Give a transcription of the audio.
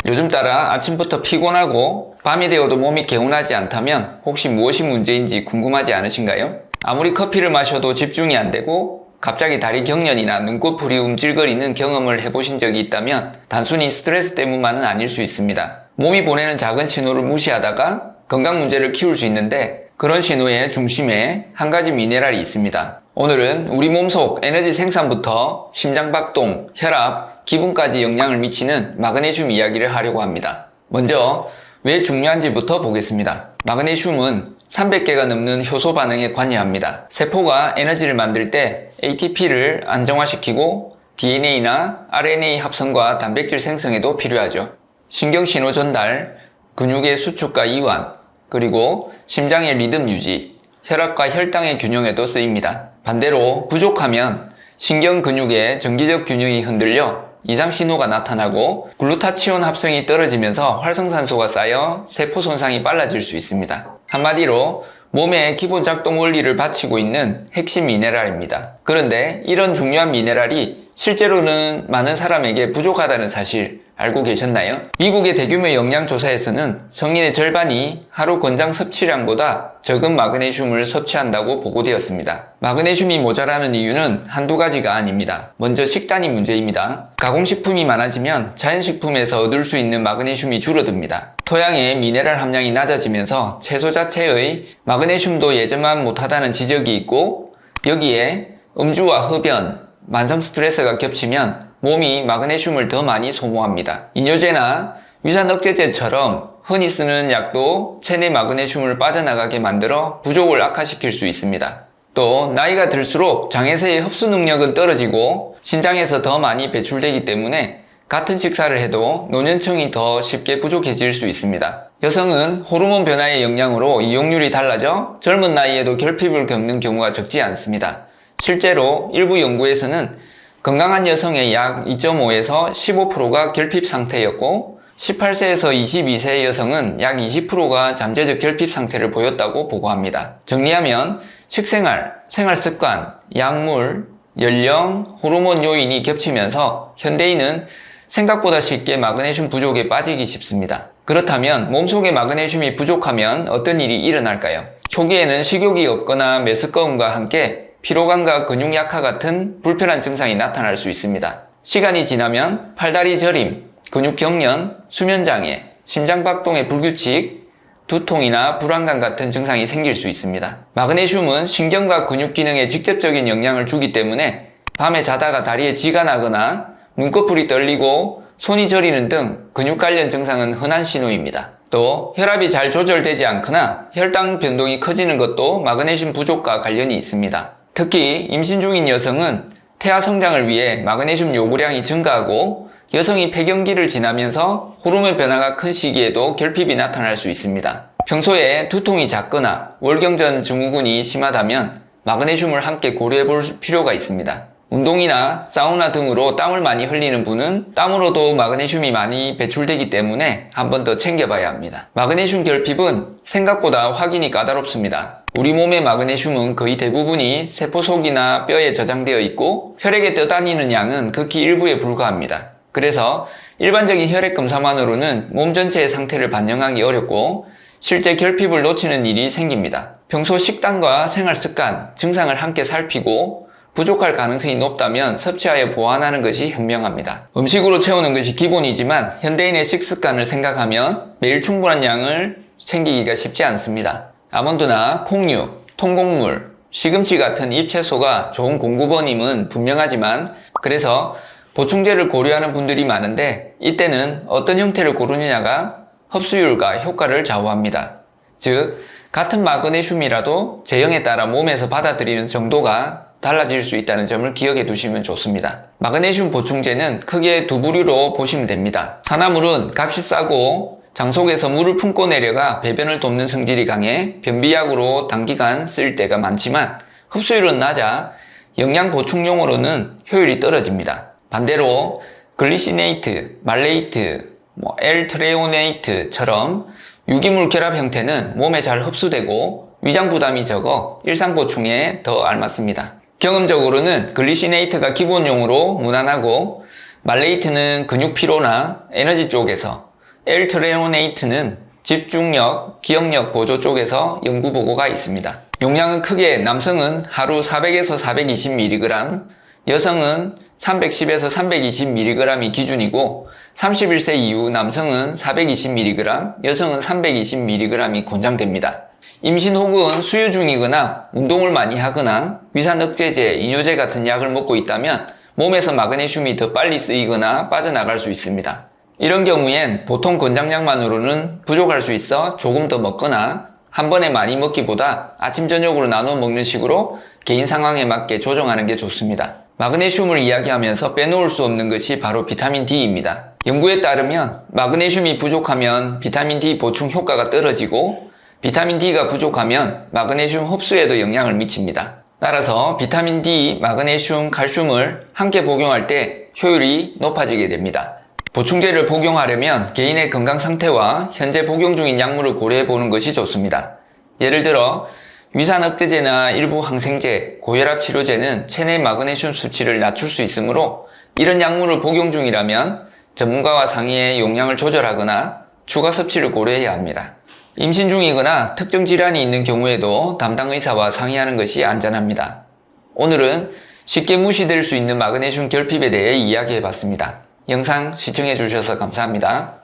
요즘 따라 아침부터 피곤하고 밤이 되어도 몸이 개운하지 않다면 혹시 무엇이 문제인지 궁금하지 않으신가요? 아무리 커피를 마셔도 집중이 안 되고 갑자기 다리 경련이나 눈꺼풀이 움찔거리는 경험을 해보신 적이 있다면 단순히 스트레스 때문만은 아닐 수 있습니다. 몸이 보내는 작은 신호를 무시하다가 건강 문제를 키울 수 있는데 그런 신호의 중심에 한 가지 미네랄이 있습니다. 오늘은 우리 몸속 에너지 생산부터 심장박동, 혈압, 기분까지 영향을 미치는 마그네슘 이야기를 하려고 합니다. 먼저 왜 중요한지부터 보겠습니다. 마그네슘은 300개가 넘는 효소 반응에 관여합니다. 세포가 에너지를 만들 때 ATP를 안정화시키고 DNA나 RNA 합성과 단백질 생성에도 필요하죠. 신경신호 전달, 근육의 수축과 이완, 그리고 심장의 리듬 유지, 혈압과 혈당의 균형에도 쓰입니다. 반대로 부족하면 신경 근육의 정기적 균형이 흔들려 이상 신호가 나타나고 글루타치온 합성이 떨어지면서 활성산소가 쌓여 세포 손상이 빨라질 수 있습니다. 한마디로 몸의 기본 작동 원리를 바치고 있는 핵심 미네랄입니다. 그런데 이런 중요한 미네랄이 실제로는 많은 사람에게 부족하다는 사실 알고 계셨나요? 미국의 대규모 영양조사에서는 성인의 절반이 하루 권장 섭취량보다 적은 마그네슘을 섭취한다고 보고되었습니다. 마그네슘이 모자라는 이유는 한두 가지가 아닙니다. 먼저 식단이 문제입니다. 가공식품이 많아지면 자연식품에서 얻을 수 있는 마그네슘이 줄어듭니다. 토양의 미네랄 함량이 낮아지면서 채소 자체의 마그네슘도 예전만 못하다는 지적이 있고 여기에 음주와 흡연, 만성 스트레스가 겹치면 몸이 마그네슘을 더 많이 소모합니다. 이뇨제나 위산 억제제처럼 흔히 쓰는 약도 체내 마그네슘을 빠져나가게 만들어 부족을 악화시킬 수 있습니다. 또 나이가 들수록 장에서의 흡수 능력은 떨어지고 신장에서 더 많이 배출되기 때문에 같은 식사를 해도 노년층이 더 쉽게 부족해질 수 있습니다. 여성은 호르몬 변화의 영향으로 이용률이 달라져 젊은 나이에도 결핍을 겪는 경우가 적지 않습니다. 실제로 일부 연구에서는 건강한 여성의 약 2.5에서 15%가 결핍 상태였고 18세에서 22세의 여성은 약 20%가 잠재적 결핍 상태를 보였다고 보고합니다. 정리하면 식생활, 생활습관, 약물, 연령, 호르몬 요인이 겹치면서 현대인은 생각보다 쉽게 마그네슘 부족에 빠지기 쉽습니다. 그렇다면 몸속에 마그네슘이 부족하면 어떤 일이 일어날까요? 초기에는 식욕이 없거나 메스꺼움과 함께 피로감과 근육 약화 같은 불편한 증상이 나타날 수 있습니다. 시간이 지나면 팔다리 저림, 근육 경련, 수면장애, 심장박동의 불규칙, 두통이나 불안감 같은 증상이 생길 수 있습니다. 마그네슘은 신경과 근육 기능에 직접적인 영향을 주기 때문에 밤에 자다가 다리에 쥐가 나거나 눈꺼풀이 떨리고 손이 저리는 등 근육 관련 증상은 흔한 신호입니다. 또 혈압이 잘 조절되지 않거나 혈당 변동이 커지는 것도 마그네슘 부족과 관련이 있습니다. 특히 임신 중인 여성은 태아 성장을 위해 마그네슘 요구량이 증가하고 여성이 폐경기를 지나면서 호르몬 변화가 큰 시기에도 결핍이 나타날 수 있습니다. 평소에 두통이 잦거나 월경전 증후군이 심하다면 마그네슘을 함께 고려해 볼 필요가 있습니다. 운동이나 사우나 등으로 땀을 많이 흘리는 분은 땀으로도 마그네슘이 많이 배출되기 때문에 한 번 더 챙겨봐야 합니다. 마그네슘 결핍은 생각보다 확인이 까다롭습니다. 우리 몸의 마그네슘은 거의 대부분이 세포 속이나 뼈에 저장되어 있고 혈액에 떠다니는 양은 극히 일부에 불과합니다. 그래서 일반적인 혈액 검사만으로는 몸 전체의 상태를 반영하기 어렵고 실제 결핍을 놓치는 일이 생깁니다. 평소 식단과 생활습관, 증상을 함께 살피고 부족할 가능성이 높다면 섭취하여 보완하는 것이 현명합니다. 음식으로 채우는 것이 기본이지만 현대인의 식습관을 생각하면 매일 충분한 양을 챙기기가 쉽지 않습니다. 아몬드나 콩류, 통곡물, 시금치 같은 잎채소가 좋은 공급원임은 분명하지만 그래서 보충제를 고려하는 분들이 많은데 이때는 어떤 형태를 고르느냐가 흡수율과 효과를 좌우합니다. 즉, 같은 마그네슘이라도 제형에 따라 몸에서 받아들이는 정도가 달라질 수 있다는 점을 기억해 두시면 좋습니다. 마그네슘 보충제는 크게 두 부류로 보시면 됩니다. 산화물은 값이 싸고 장 속에서 물을 품고 내려가 배변을 돕는 성질이 강해 변비약으로 단기간 쓰일 때가 많지만 흡수율은 낮아 영양 보충용으로는 효율이 떨어집니다. 반대로 글리시네이트, 말레이트, L-트레오네이트처럼 유기물 결합 형태는 몸에 잘 흡수되고 위장 부담이 적어 일상 보충에 더 알맞습니다. 경험적으로는 글리시네이트가 기본용으로 무난하고 말레이트는 근육 피로나 에너지 쪽에서 L트레오네이트는 집중력, 기억력 보조 쪽에서 연구 보고가 있습니다. 용량은 크게 남성은 하루 400에서 420mg, 여성은 310에서 320mg이 기준이고 31세 이후 남성은 420mg, 여성은 320mg이 권장됩니다. 임신 혹은 수유 중이거나 운동을 많이 하거나 위산 억제제, 이뇨제 같은 약을 먹고 있다면 몸에서 마그네슘이 더 빨리 쓰이거나 빠져나갈 수 있습니다. 이런 경우엔 보통 권장량만으로는 부족할 수 있어 조금 더 먹거나 한 번에 많이 먹기보다 아침 저녁으로 나눠 먹는 식으로 개인 상황에 맞게 조정하는 게 좋습니다. 마그네슘을 이야기하면서 빼놓을 수 없는 것이 바로 비타민 D입니다. 연구에 따르면 마그네슘이 부족하면 비타민 D 보충 효과가 떨어지고 비타민 D가 부족하면 마그네슘 흡수에도 영향을 미칩니다. 따라서 비타민 D, 마그네슘, 칼슘을 함께 복용할 때 효율이 높아지게 됩니다. 보충제를 복용하려면 개인의 건강 상태와 현재 복용 중인 약물을 고려해 보는 것이 좋습니다. 예를 들어 위산 억제제나 일부 항생제, 고혈압 치료제는 체내 마그네슘 수치를 낮출 수 있으므로 이런 약물을 복용 중이라면 전문가와 상의해 용량을 조절하거나 추가 섭취를 고려해야 합니다. 임신 중이거나 특정 질환이 있는 경우에도 담당 의사와 상의하는 것이 안전합니다. 오늘은 쉽게 무시될 수 있는 마그네슘 결핍에 대해 이야기해 봤습니다. 영상 시청해 주셔서 감사합니다.